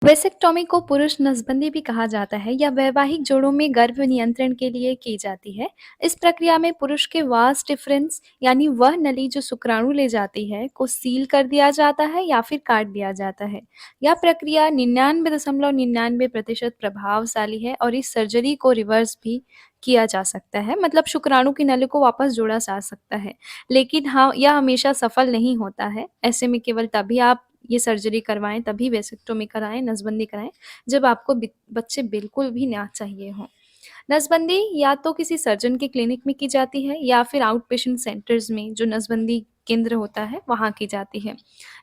Vasectomy को पुरुष नसबंदी भी कहा जाता है या वैवाहिक जोड़ों में गर्भ नियंत्रण के लिए की जाती है। इस प्रक्रिया में पुरुष के वास डिफरेंस यानी वह नली जो शुक्राणु ले जाती है को सील कर दिया जाता है या फिर काट दिया जाता है। यह प्रक्रिया 99.99% प्रभावशाली है और इस सर्जरी को रिवर्स भी किया जा सकता है, मतलब शुक्राणु की नली को वापस जोड़ा जा सकता है। लेकिन हाँ, यह हमेशा सफल नहीं होता है। ऐसे में केवल तभी आप ये सर्जरी करवाएँ, तभी वेसेक्टोमी कराएँ, नसबंदी कराएँ, जब आपको बच्चे बिल्कुल भी ना चाहिए हों। नसबंदी या तो किसी सर्जन के क्लिनिक में की जाती है या फिर आउट पेशेंट सेंटर्स में जो नसबंदी केंद्र होता है, वहाँ की जाती है।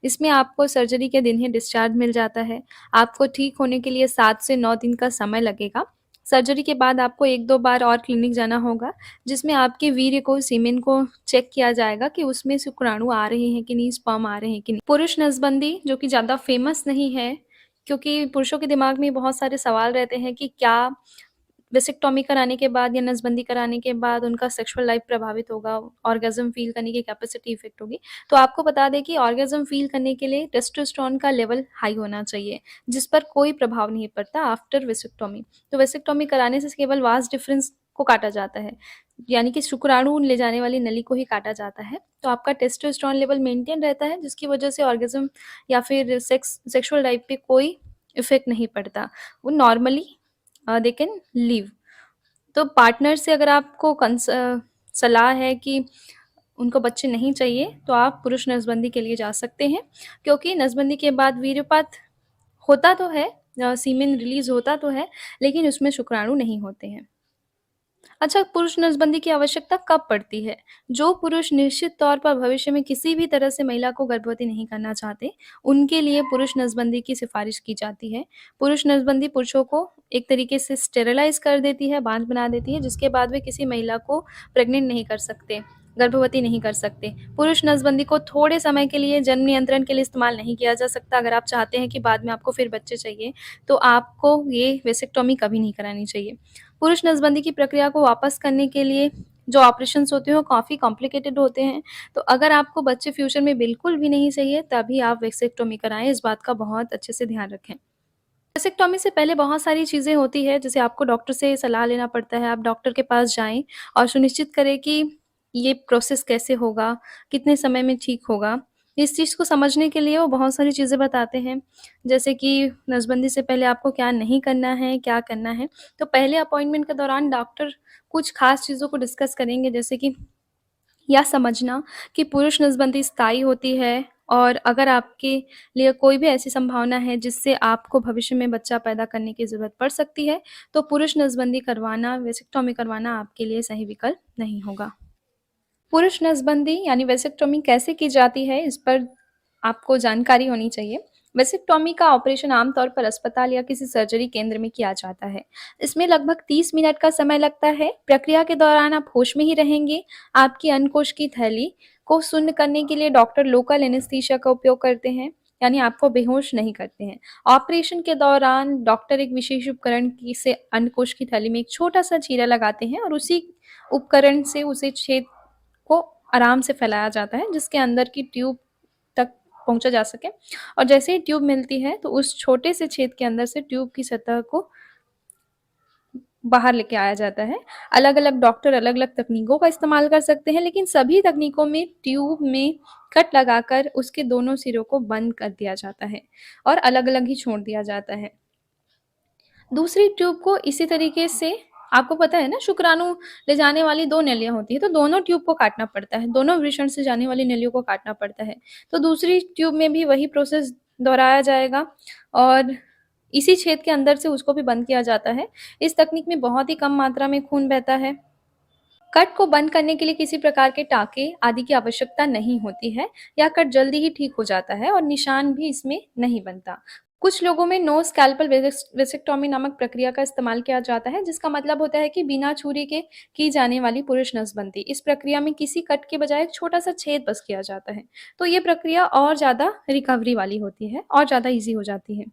इसमें आपको सर्जरी के दिन ही डिस्चार्ज मिल जाता है। आपको ठीक होने के लिए 7 से 9 दिन का समय लगेगा। सर्जरी के बाद आपको 1-2 बार और क्लिनिक जाना होगा, जिसमें आपके वीर्य को, सीमेन को चेक किया जाएगा कि उसमें शुक्राणु आ रहे हैं कि नहीं, स्पर्म आ रहे हैं कि नहीं। पुरुष नसबंदी जो कि ज़्यादा फेमस नहीं है, क्योंकि पुरुषों के दिमाग में बहुत सारे सवाल रहते हैं कि क्या वेसेक्टॉमी कराने के बाद या नसबंदी कराने के बाद उनका सेक्सुअल लाइफ प्रभावित होगा, ऑर्गेज़म फ़ील करने की कैपेसिटी इफ़ेक्ट होगी। तो आपको बता दें कि ऑर्गेज़म फ़ील करने के लिए टेस्टोस्टेरोन का लेवल हाई होना चाहिए, जिस पर कोई प्रभाव नहीं पड़ता आफ्टर वेसेक्टॉमी। तो वेसेक्टॉमी कराने से केवल वास डिफरेंस को काटा जाता है, यानी कि शुक्राणु ले जाने वाली नली को ही काटा जाता है। तो आपका टेस्टोस्टेरोन लेवल मेंटेन रहता है, जिसकी वजह से ऑर्गेज़म या फिर सेक्सुअल लाइफ पे कोई इफ़ेक्ट नहीं पड़ता। वो नॉर्मली दे कैन लीव। तो पार्टनर से अगर आपको सलाह है कि उनको बच्चे नहीं चाहिए, तो आप पुरुष नसबंदी के लिए जा सकते हैं, क्योंकि नसबंदी के बाद वीर्यपात होता तो है, सीमेन रिलीज होता तो है, लेकिन उसमें शुक्राणु नहीं होते हैं। अच्छा, पुरुष नसबंदी की आवश्यकता कब पड़ती है? जो पुरुष निश्चित तौर पर भविष्य में किसी भी तरह से महिला को गर्भवती नहीं करना चाहते, उनके लिए पुरुष नसबंदी की सिफारिश की जाती है। पुरुष नसबंदी पुरुषों को एक तरीके से स्टेरिलाइज़ कर देती है, बाँझ बना देती है, जिसके बाद वे किसी महिला को प्रेग्नेंट नहीं कर सकते, गर्भवती नहीं कर सकते। पुरुष नसबंदी को थोड़े समय के लिए जन्म नियंत्रण के लिए इस्तेमाल नहीं किया जा सकता। अगर आप चाहते हैं कि बाद में आपको फिर बच्चे चाहिए, तो आपको ये वेसेक्टॉमी कभी नहीं करानी चाहिए। पुरुष नसबंदी की प्रक्रिया को वापस करने के लिए जो ऑपरेशंस होते हैं वो काफ़ी कॉम्प्लिकेटेड होते हैं। तो अगर आपको बच्चे फ्यूचर में बिल्कुल भी नहीं चाहिए, तभी आप वेसेक्टोमी कराएँ, इस बात का बहुत अच्छे से ध्यान रखें। वेसेक्टोमी से पहले बहुत सारी चीज़ें होती हैं, जैसे आपको डॉक्टर से सलाह लेना पड़ता है। आप डॉक्टर के पास जाएँ और सुनिश्चित करें कि ये प्रोसेस कैसे होगा, कितने समय में ठीक होगा। इस चीज़ को समझने के लिए वो बहुत सारी चीज़ें बताते हैं, जैसे कि नसबंदी से पहले आपको क्या नहीं करना है, क्या करना है। तो पहले अपॉइंटमेंट के दौरान डॉक्टर कुछ खास चीज़ों को डिस्कस करेंगे, जैसे कि या समझना कि पुरुष नसबंदी स्थायी होती है, और अगर आपके लिए कोई भी ऐसी संभावना है जिससे आपको भविष्य में बच्चा पैदा करने की ज़रूरत पड़ सकती है, तो पुरुष नसबंदी करवाना, वेसेक्टॉमी करवाना आपके लिए सही विकल्प नहीं होगा। पुरुष नसबंदी यानी वेसेक्टॉमी कैसे की जाती है, इस पर आपको जानकारी होनी चाहिए। वेसेक्टॉमी का ऑपरेशन आमतौर पर अस्पताल या किसी सर्जरी केंद्र में किया जाता है। इसमें लगभग 30 मिनट का समय लगता है। प्रक्रिया के दौरान आप होश में ही रहेंगे। आपकी अन्नकोश की थैली को शून्य करने के लिए डॉक्टर लोकल एनेस्थीसिया का उपयोग करते हैं, यानी आपको बेहोश नहीं करते हैं। ऑपरेशन के दौरान डॉक्टर एक विशेष उपकरण से अन्नकोश की थैली में एक छोटा सा चीरा लगाते हैं और उसी उपकरण से उसे छेद को आराम से फैलाया जाता है, जिसके अंदर की ट्यूब तक पहुंचा जा सके। और जैसे ही ट्यूब मिलती है, तो उस छोटे से छेद के अंदर से ट्यूब की सतह को बाहर लेके आया जाता है। अलग अलग डॉक्टर अलग अलग तकनीकों का इस्तेमाल कर सकते हैं, लेकिन सभी तकनीकों में ट्यूब में कट लगाकर उसके दोनों सिरों को बंद कर दिया जाता है और अलग अलग ही छोड़ दिया जाता है। दूसरी ट्यूब को इसी तरीके से, आपको पता है ना, शुक्राणु ले जाने वाली 2 नलियाँ होती हैं, तो दोनों ट्यूब को काटना पड़ता है, दोनों वृषण से जाने वाली नलियों को काटना पड़ता है। तो दूसरी ट्यूब में भी वही प्रोसेस दोहराया जाएगा और इसी छेद के अंदर से उसको भी बंद किया जाता है। इस तकनीक में बहुत ही कम मात्रा में खून बहता है। कट को बंद करने के लिए किसी प्रकार के टाँके आदि की आवश्यकता नहीं होती है। यह कट जल्दी ही ठीक हो जाता है और निशान भी इसमें नहीं बनता। कुछ लोगों में नो स्कैल्पल वेसेक्टॉमी नामक प्रक्रिया का इस्तेमाल किया जाता है, जिसका मतलब होता है कि बिना छुरी के की जाने वाली पुरुष नसबंदी। इस प्रक्रिया में किसी कट के बजाय एक छोटा सा छेद बस किया जाता है। तो ये प्रक्रिया और ज़्यादा रिकवरी वाली होती है और ज़्यादा ईज़ी हो जाती है।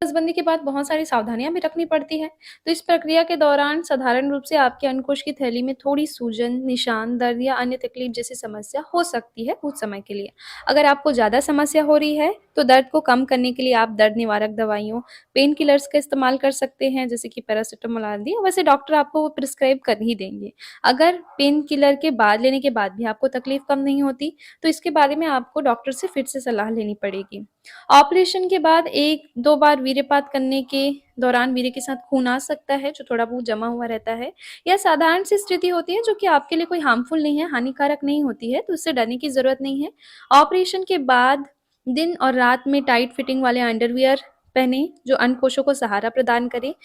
नसबंदी के बाद बहुत सारी सावधानियाँ भी रखनी पड़ती हैं। तो इस प्रक्रिया के दौरान साधारण रूप से आपके अंडकोश की थैली में थोड़ी सूजन, निशान, दर्द या अन्य तकलीफ जैसी समस्या हो सकती है कुछ समय के लिए। अगर आपको ज़्यादा समस्या हो रही है, तो दर्द को कम करने के लिए आप दर्द निवारक दवाइयों, पेन किलर्स का इस्तेमाल कर सकते हैं, जैसे कि पैरासिटामोल आदि। वैसे डॉक्टर आपको वो प्रिस्क्राइब कर ही देंगे। अगर पेन किलर के बाद लेने के बाद भी आपको तकलीफ कम नहीं होती, तो इसके बारे में आपको डॉक्टर से फिर से सलाह लेनी पड़ेगी। ऑपरेशन के बाद 1-2 बार वीर्यपात करने के दौरान वीर्य के साथ खून आ सकता है, जो थोड़ा बहुत जमा हुआ रहता है। यह साधारण सी स्थिति होती है, जो कि आपके लिए कोई हार्मफुल नहीं है, हानिकारक नहीं होती है, तो इससे डरने की ज़रूरत नहीं है। ऑपरेशन के बाद दिन और रात में टाइट फिटिंग वाले अंडरवियर पहनें, जो अंडकोशों को सहारा प्रदान करे।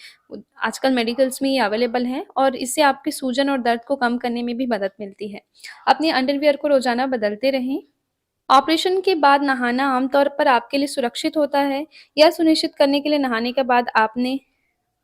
आजकल मेडिकल्स में ये अवेलेबल हैं और इससे आपकी सूजन और दर्द को कम करने में भी मदद मिलती है। अपने अंडरवियर को रोज़ाना बदलते रहें। ऑपरेशन के बाद नहाना आमतौर पर आपके लिए सुरक्षित होता है। यह सुनिश्चित करने के लिए नहाने के बाद आपने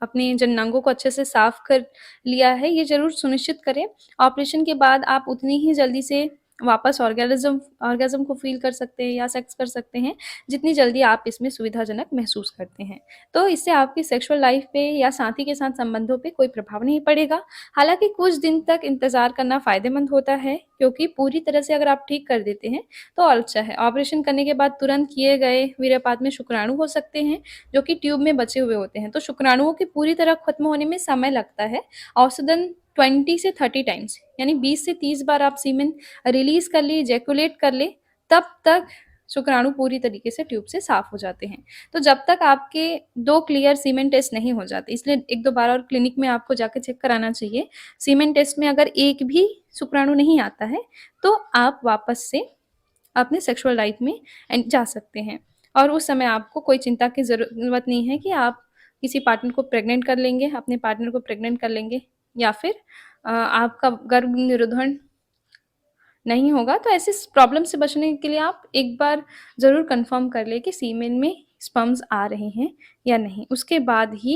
अपने जननांगों को अच्छे से साफ कर लिया है, ये ज़रूर सुनिश्चित करें। ऑपरेशन के बाद आप उतनी ही जल्दी से वापस ऑर्गेज़्म ऑर्गेज़्म को फ़ील कर सकते हैं या सेक्स कर सकते हैं, जितनी जल्दी आप इसमें सुविधाजनक महसूस करते हैं। तो इससे आपकी सेक्सुअल लाइफ़ पे या साथी के साथ संबंधों पे कोई प्रभाव नहीं पड़ेगा। हालाँकि कुछ दिन तक इंतज़ार करना फ़ायदेमंद होता है, क्योंकि पूरी तरह से अगर आप ठीक कर देते हैं, तो और अच्छा है। ऑपरेशन करने के बाद तुरंत किए गए वीर्यपात में शुक्राणु हो सकते हैं, जो कि ट्यूब में बचे हुए होते हैं। तो शुक्राणुओं के पूरी तरह खत्म होने में समय लगता है, औसतन 20 से 30 टाइम्स, यानी 20 से 30 बार आप सीमेन रिलीज़ कर लें, इजैकुलेट कर लें, तब तक शुक्राणु पूरी तरीके से ट्यूब से साफ हो जाते हैं। तो जब तक आपके 2 क्लियर सीमेन टेस्ट नहीं हो जाते, इसलिए 1-2 बार और क्लिनिक में आपको जाके चेक कराना चाहिए। सीमेन टेस्ट में अगर एक भी शुक्राणु नहीं आता है, तो आप वापस से अपने सेक्सुअल लाइफ में जा सकते हैं। और उस समय आपको कोई चिंता की ज़रूरत नहीं है कि आप किसी पार्टनर को प्रेग्नेंट कर लेंगे, अपने पार्टनर को प्रेग्नेंट कर लेंगे, या फिर आपका गर्भ निरोधन नहीं होगा। तो ऐसे प्रॉब्लम से बचने के लिए आप एक बार ज़रूर कंफर्म कर लें कि सीमेन में स्पर्म्स आ रहे हैं या नहीं। उसके बाद ही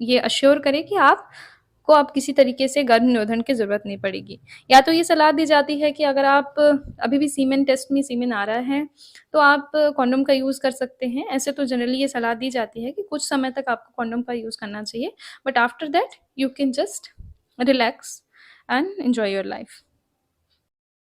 ये अश्योर करें कि आपको अब किसी तरीके से गर्भ निरोधन की ज़रूरत नहीं पड़ेगी। या तो ये सलाह दी जाती है कि अगर आप अभी भी सीमेन टेस्ट में सीमेन आ रहा है, तो आप कॉन्डोम का यूज़ कर सकते हैं। ऐसे तो जनरली ये सलाह दी जाती है कि कुछ समय तक आपको कॉन्डोम का यूज़ करना चाहिए, but after that you can just relax and enjoy your life.